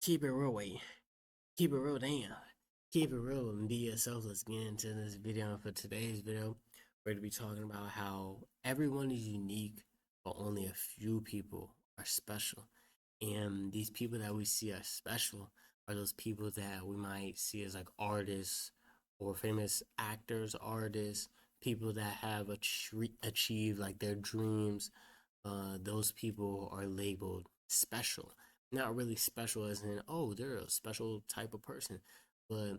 Keep it real, wait. Keep it real, damn. Keep it real and be yourself. Let's get into this video. And for today's video, we're going to be talking about how everyone is unique, but only a few people are special. And these people that we see are special are those people that we might see as like artists or famous actors, artists, people that have achieved like their dreams. Those people are labeled special. Not really special as in, oh, they're a special type of person, but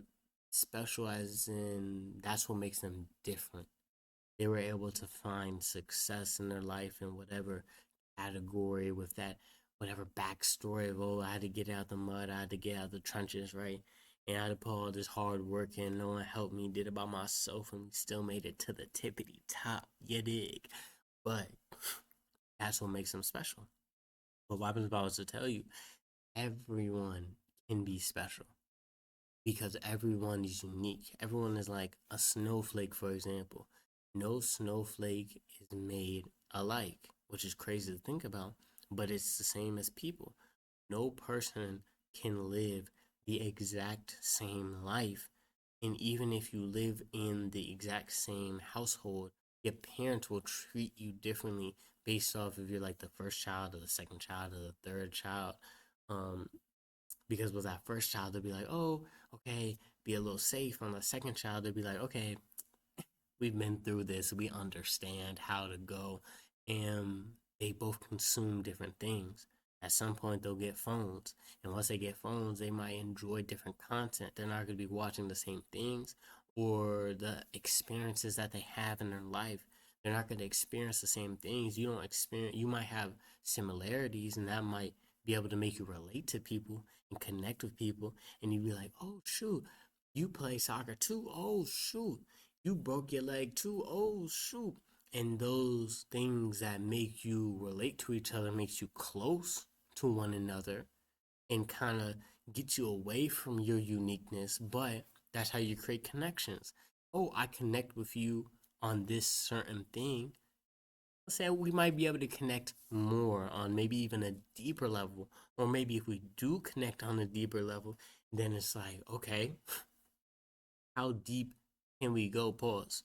special as in that's what makes them different. They were able to find success in their life in whatever category with that, whatever backstory of, oh, I had to get out the mud, I had to get out the trenches, right? And I had to put all this hard work in. No one helped me, did it by myself, and we still made it to the tippity top. You dig? But that's what makes them special. But what happens if I was to tell you everyone can be special because everyone is unique. Everyone is like a snowflake, for example. No snowflake is made alike, which is crazy to think about, but it's the same as people. No person can live the exact same life. And even if you live in the exact same household, your parents will treat you differently based off if you're like the first child or the second child or the third child. Um, because with that first child, they'll be like, oh, okay, be a little safe. On the second child, they'll be like, okay, we've been through this. We understand how to go. And they both consume different things. At some point, they'll get phones. And once they get phones, they might enjoy different content. They're not going to be watching the same things or the experiences that they have in their life. They're not going to experience the same things. You don't experience, you might have similarities, and that might be able to make you relate to people and connect with people. And you'd be like, oh, shoot, you play soccer too. Oh, shoot, you broke your leg too. Oh, shoot. And those things that make you relate to each other makes you close to one another and kind of get you away from your uniqueness. But that's how you create connections. Oh, I connect with you on this certain thing. Let's say we might be able to connect more on maybe even a deeper level. Or maybe if we do connect on a deeper level, then it's like, okay, how deep can we go? Pause.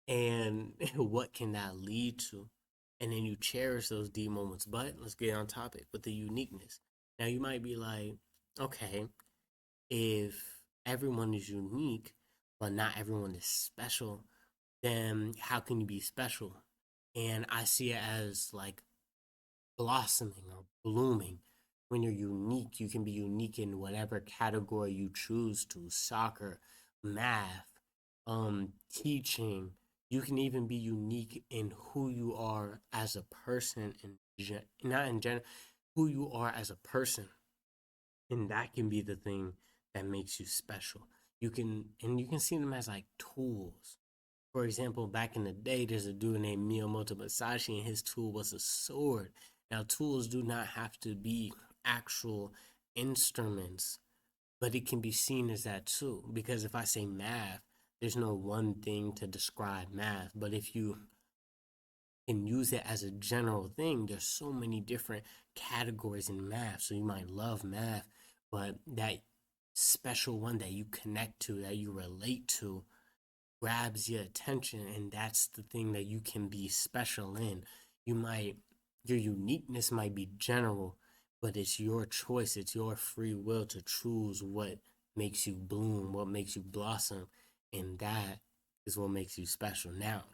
And what can that lead to? And then you cherish those deep moments. But let's get on topic with the uniqueness. Now you might be like, okay, if everyone is unique, but not everyone is special, then how can you be special? And I see it as like blossoming or blooming. When you're unique, you can be unique in whatever category you choose to: soccer, math, teaching. You can even be unique in who you are as a person, not in general, who you are as a person, and that can be the thing that makes you special. You can see them as like tools. For example, back in the day, there's a dude named Miyamoto Musashi, and his tool was a sword. Now, tools do not have to be actual instruments, but it can be seen as that too. Because if I say math, there's no one thing to describe math. But if you can use it as a general thing, there's so many different categories in math. So you might love math, but that special one that you connect to, that you relate to, grabs your attention, and that's the thing that you can be special in. You might Your uniqueness might be general, but it's your choice, it's your free will to choose what makes you bloom, what makes you blossom, and that is what makes you special. Now,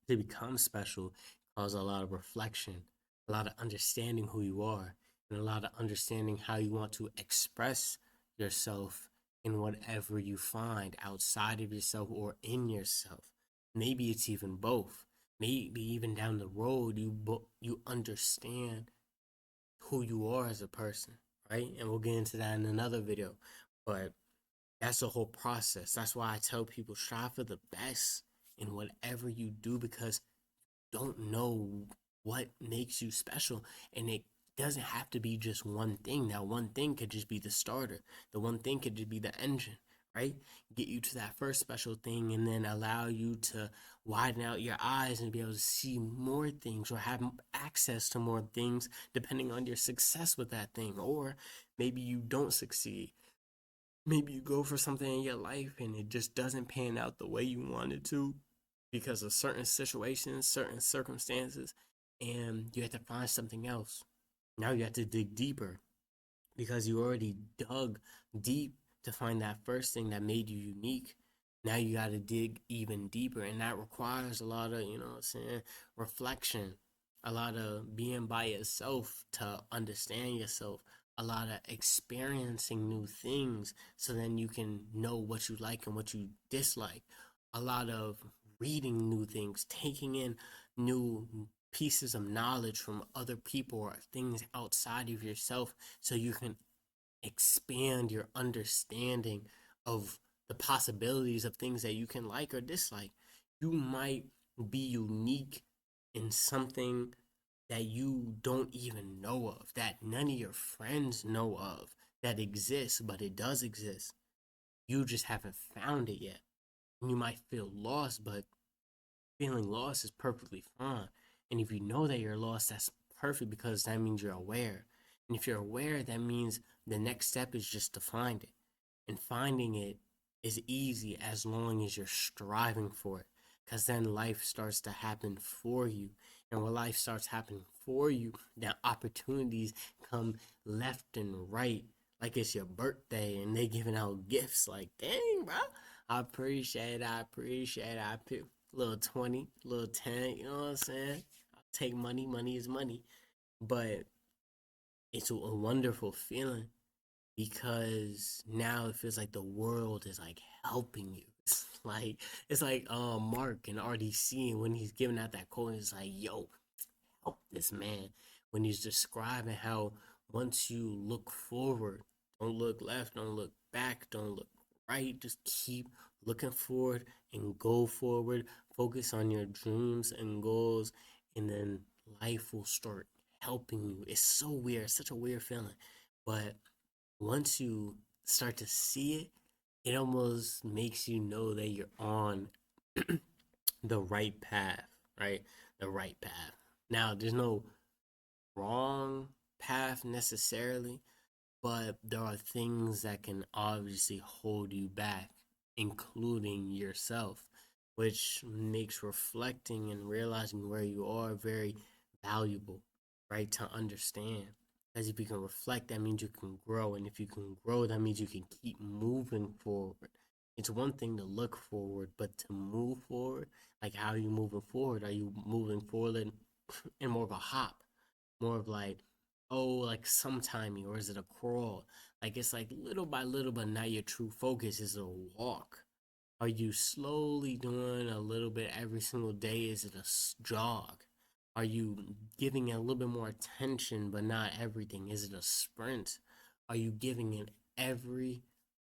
to become special calls a lot of reflection, a lot of understanding who you are, and a lot of understanding how you want to express yourself in whatever you find outside of yourself or in yourself. Maybe it's even both. Maybe even down the road, you understand who you are as a person, right? And we'll get into that in another video. But that's the whole process. That's why I tell people strive for the best in whatever you do, because don't know what makes you special, and it doesn't have to be just one thing. Now one thing could just be the starter, the one thing could just be the engine, right? Get you to that first special thing and then allow you to widen out your eyes and be able to see more things or have access to more things depending on your success with that thing. Or maybe you don't succeed. Maybe you go for something in your life and it just doesn't pan out the way you wanted to because of certain situations, certain circumstances, and you have to find something else. Now you have to dig deeper because you already dug deep to find that first thing that made you unique. Now you got to dig even deeper, and that requires a lot of, what I'm saying, reflection, a lot of being by yourself to understand yourself, a lot of experiencing new things so then you can know what you like and what you dislike, a lot of reading new things, taking in new pieces of knowledge from other people or things outside of yourself so you can expand your understanding of the possibilities of things that you can like or dislike. You might be unique in something that you don't even know of, that none of your friends know of, that exists, but it does exist. You just haven't found it yet. And you might feel lost, but feeling lost is perfectly fine. And if you know that you're lost, that's perfect because that means you're aware. And if you're aware, that means the next step is just to find it. And finding it is easy as long as you're striving for it. Because then life starts to happen for you. And when life starts happening for you, then opportunities come left and right. Like it's your birthday and they giving out gifts. Like, dang, bro. I appreciate it. I appreciate it. I pick little 20, little 10, you know what I'm saying? I'll take money. Money is money. But it's a wonderful feeling because now it feels like the world is like helping you. It's like Mark and RDC, and when he's giving out that quote, it's like, yo, help this man. When he's describing how once you look forward, don't look left, don't look back, don't look right, just keep looking forward and go forward. Focus on your dreams and goals, and then life will start helping you. It's so weird, such a weird feeling. But once you start to see it, it almost makes you know that you're on the right path, right? The right path. Now, there's no wrong path necessarily, but there are things that can obviously hold you back, including yourself, which makes reflecting and realizing where you are very valuable, right? To understand. As if you can reflect, that means you can grow. And if you can grow, that means you can keep moving forward. It's one thing to look forward, but to move forward, like how are you moving forward? Are you moving forward in more of a hop? More of like, oh, like some timing, or is it a crawl? Like it's like little by little, but now your true focus is a walk. Are you slowly doing a little bit every single day? Is it a jog? Are you giving it a little bit more attention, but not everything? Is it a sprint? Are you giving it everything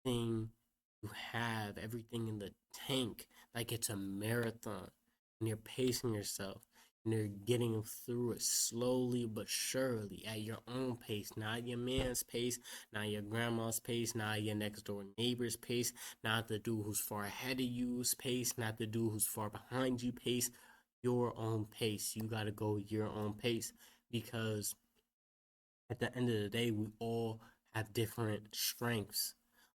you have, everything in the tank, like it's a marathon, and you're pacing yourself? And you're getting through it slowly but surely at your own pace, not your man's pace, not your grandma's pace, not your next door neighbor's pace, not the dude who's far ahead of you's pace, not the dude who's far behind you pace, your own pace. You got to go your own pace because at the end of the day, we all have different strengths,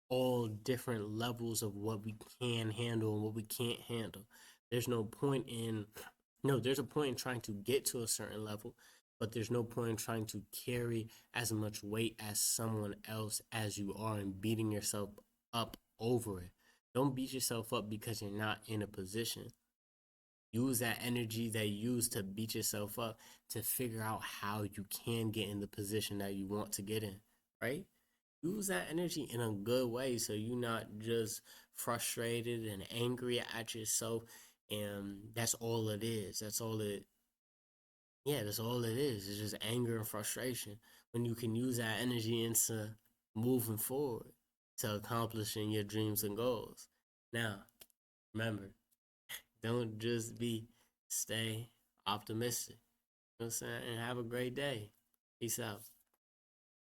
all different levels of what we can handle and what we can't handle. There's no point in no, there's a point in trying to get to a certain level, but there's no point in trying to carry as much weight as someone else as you are and beating yourself up over it. Don't beat yourself up because you're not in a position. Use that energy that you use to beat yourself up to figure out how you can get in the position that you want to get in, right? Use that energy in a good way so you're not just frustrated and angry at yourself and that's all it is. That's all it is. It's just anger and frustration. When you can use that energy into moving forward to accomplishing your dreams and goals. Now, remember, don't just stay optimistic. You know what I'm saying? And have a great day. Peace out.